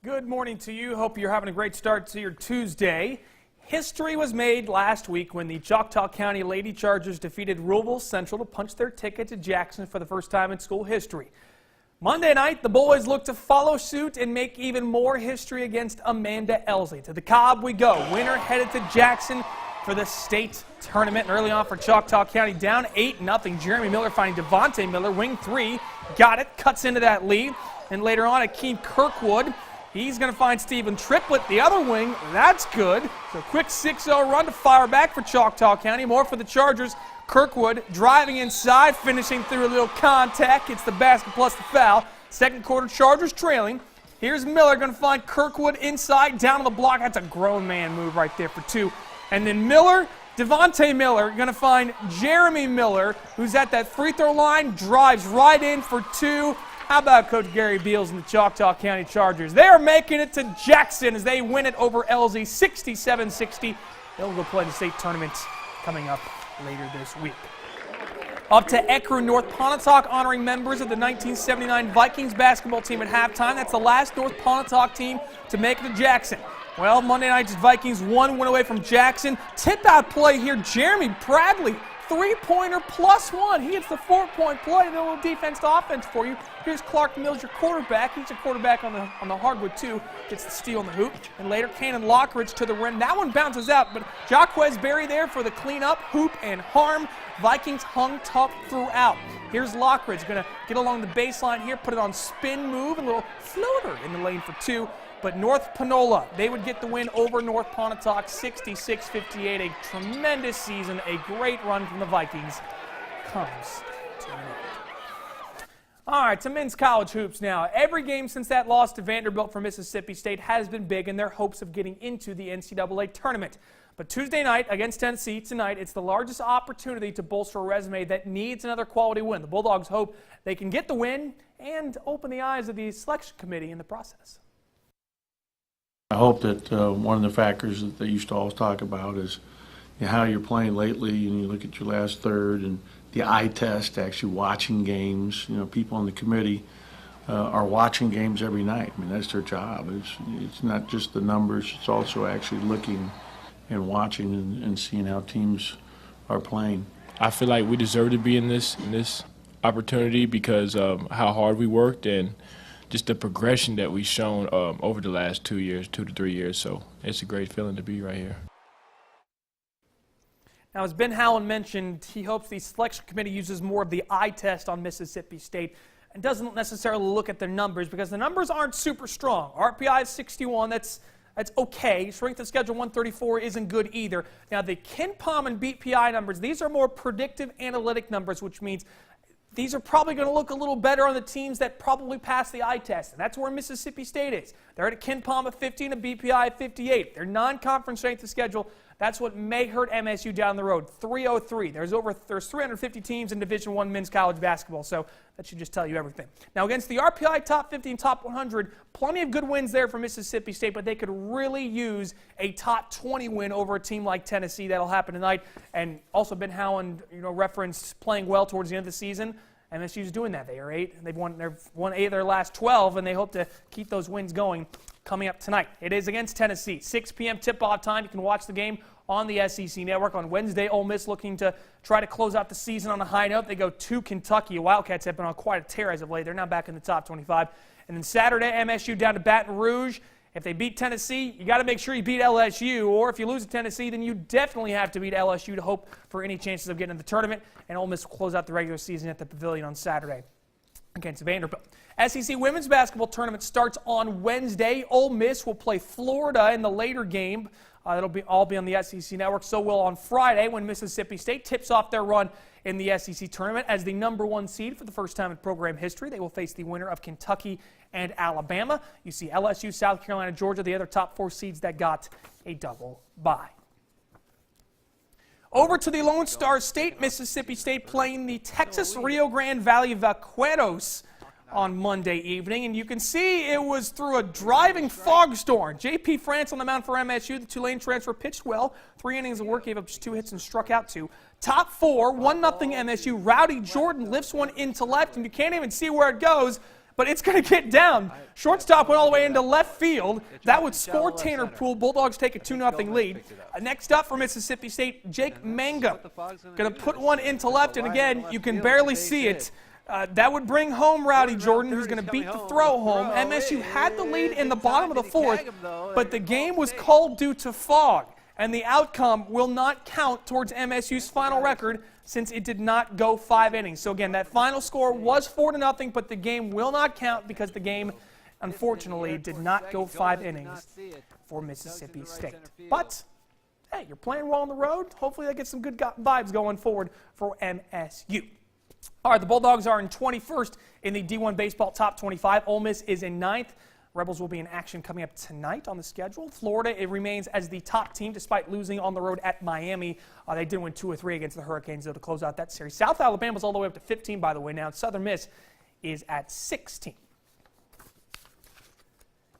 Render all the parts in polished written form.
Good morning to you. Hope you're having a great start to your Tuesday. History was made last week when the Choctaw County Lady Chargers defeated Louisville Central to punch their ticket to Jackson for the first time in school history. Monday night, the boys look to follow suit and make even more history against Amanda Elsley. To the Cobb we go. Winner headed to Jackson for the state tournament. And early on for Choctaw County, down 8-0. Jeremy Miller finding Devontae Miller, wing three. Got it, cuts into that lead. And later on, Akeem Kirkwood. He's going to find Stephen Triplett, the other wing. That's good. So quick 6-0 run to fire back for Choctaw County. More for the Chargers. Kirkwood driving inside, finishing through a little contact. Gets the basket plus the foul. Second quarter, Chargers trailing. Here's Miller going to find Kirkwood inside, down on the block. That's a grown man move right there for two. And then Miller, Devontae Miller, going to find Jeremy Miller, who's at that free throw line, drives right in for two. How about Coach Gary Beals and the Choctaw County Chargers? They are making it to Jackson as they win it over Elsley 67-60. They'll go play the state tournament coming up later this week. Up to Ecru, North Pontotoc, honoring members of the 1979 Vikings basketball team at halftime. That's the last North Pontotoc team to make it to Jackson. Well, Monday night's Vikings one win away from Jackson. Tip-out play here, Jeremy Bradley. Three-pointer plus one. He hits the 4-point play. A little defense to offense for you. Here's Clark Mills, your quarterback. He's a quarterback on the hardwood, too. Gets the steal on the hoop. And later, Cannon Lockridge to the rim. That one bounces out, but Jaquez Berry there for the cleanup, hoop, and harm. Vikings hung tough throughout. Here's Lockridge. Going to get along the baseline here, put it on spin move. A little floater in the lane for two. But North Panola, they would get the win over North Pontotoc 66-58. A tremendous season, a great run from the Vikings comes to an end. All right, to men's college hoops now. Every game since that loss to Vanderbilt for Mississippi State has been big in their hopes of getting into the NCAA tournament. But Tuesday night against Tennessee tonight, it's the largest opportunity to bolster a resume that needs another quality win. The Bulldogs hope they can get the win and open the eyes of the selection committee in the process. I hope that one of the factors that they used to always talk about is how you're playing lately, and you look at your last third and the eye test, actually watching games. People on the committee are watching games every night. I mean, that's their job. It's not just the numbers, it's also actually looking and watching and seeing how teams are playing. I feel like we deserve to be in this opportunity because of how hard we worked and just the progression that we've shown over the last 2 to 3 years. So it's a great feeling to be right here. Now, as Ben Howland mentioned, he hopes the selection committee uses more of the eye test on Mississippi State and doesn't necessarily look at their numbers because the numbers aren't super strong. RPI is 61. That's okay. Strength of schedule 134 isn't good either. Now, the KenPom and BPI numbers, these are more predictive analytic numbers, which means these are probably going to look a little better on the teams that probably pass the eye test, and that's where Mississippi State is. They're at a KenPom of 50 and a BPI of 58. Their non-conference strength of schedule, that's what may hurt MSU down the road, 303. There's 350 teams in Division I men's college basketball, so that should just tell you everything. Now, against the RPI top 50 and top 100, plenty of good wins there for Mississippi State, but they could really use a top 20 win over a team like Tennessee. That'll happen tonight. And also Ben Howland, referenced playing well towards the end of the season. MSU's doing that. They are 8. They've won 8 of their last 12, and they hope to keep those wins going coming up tonight. It is against Tennessee. 6 p.m. tip-off time. You can watch the game on the SEC Network. On Wednesday, Ole Miss looking to try to close out the season on a high note. They go to Kentucky. The Wildcats have been on quite a tear as of late. They're now back in the top 25. And then Saturday, MSU down to Baton Rouge. If they beat Tennessee, you got to make sure you beat LSU. Or if you lose to Tennessee, then you definitely have to beat LSU to hope for any chances of getting in the tournament. And Ole Miss will close out the regular season at the Pavilion on Saturday against Vanderbilt. SEC women's basketball tournament starts on Wednesday. Ole Miss will play Florida in the later game. It'll all be on the SEC Network. So will on Friday when Mississippi State tips off their run in the SEC tournament as the #1 seed for the first time in program history. They will face the winner of Kentucky and Alabama. You see LSU, South Carolina, Georgia, the other top 4 seeds that got a double bye. Over to the Lone Star State, Mississippi State playing the Texas Rio Grande Valley Vaqueros on Monday evening, and you can see it was through a driving fog storm. J.P. France on the mound for MSU, the Tulane transfer, pitched well. 3 innings of work, gave up just 2 hits and struck out 2. Top 4, 1-0 MSU. Rowdy Jordan lifts one into left, and you can't even see where it goes, but it's going to get down. Shortstop went all the way into left field. That would score Tanner Poole. Bulldogs take a 2-0 lead. Next up for Mississippi State, Jake Manga. Going to put one into left, and again, you can barely see it. That would bring home Rowdy Jordan, who's going to beat the throw home. MSU had the lead in the bottom of the 4th, but the game was called due to fog, and the outcome will not count towards MSU's final record since it did not go 5 innings. So again, that final score was 4-0, but the game will not count because the game, unfortunately, did not go 5 innings for Mississippi State. But hey, you're playing well on the road. Hopefully that gets some good vibes going forward for MSU. All right, the Bulldogs are in 21st in the D1 Baseball Top 25. Ole Miss is in 9th. Rebels will be in action coming up tonight on the schedule. Florida, it remains as the top team despite losing on the road at Miami. They did win 2 or 3 against the Hurricanes, though, to close out that series. South Alabama's all the way up to 15, by the way, now. Southern Miss is at 16.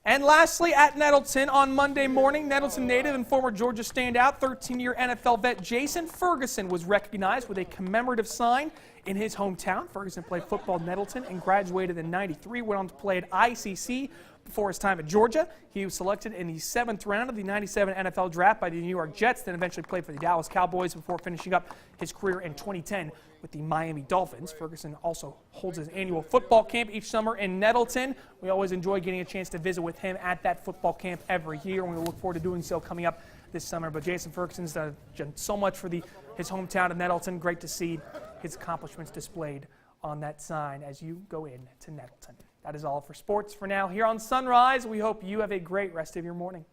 And lastly, at Nettleton on Monday morning, Nettleton native and former Georgia standout, 13-year NFL vet Jason Ferguson was recognized with a commemorative sign in his hometown. Ferguson played football at Nettleton and graduated in '93, went on to play at ICC before his time at Georgia. He was selected in the 7th round of the '97 NFL draft by the New York Jets, then eventually played for the Dallas Cowboys before finishing up his career in 2010 with the Miami Dolphins. Ferguson also holds his annual football camp each summer in Nettleton. We always enjoy getting a chance to visit with him at that football camp every year, and we look forward to doing so coming up this summer. But Jason Ferguson's done so much for his hometown of Nettleton. Great to see his accomplishments displayed on that sign as you go in to Nettleton. That is all for sports for now here on Sunrise. We hope you have a great rest of your morning.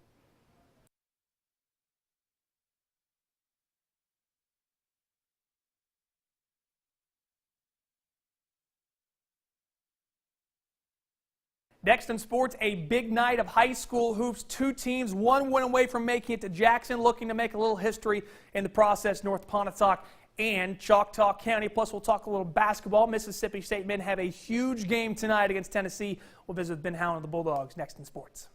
Next in sports, a big night of high school hoops. 2 teams, 1 win away from making it to Jackson, looking to make a little history in the process. North Pontotoc and Choctaw County. Plus, we'll talk a little basketball. Mississippi State men have a huge game tonight against Tennessee. We'll visit with Ben Howland of the Bulldogs next in sports.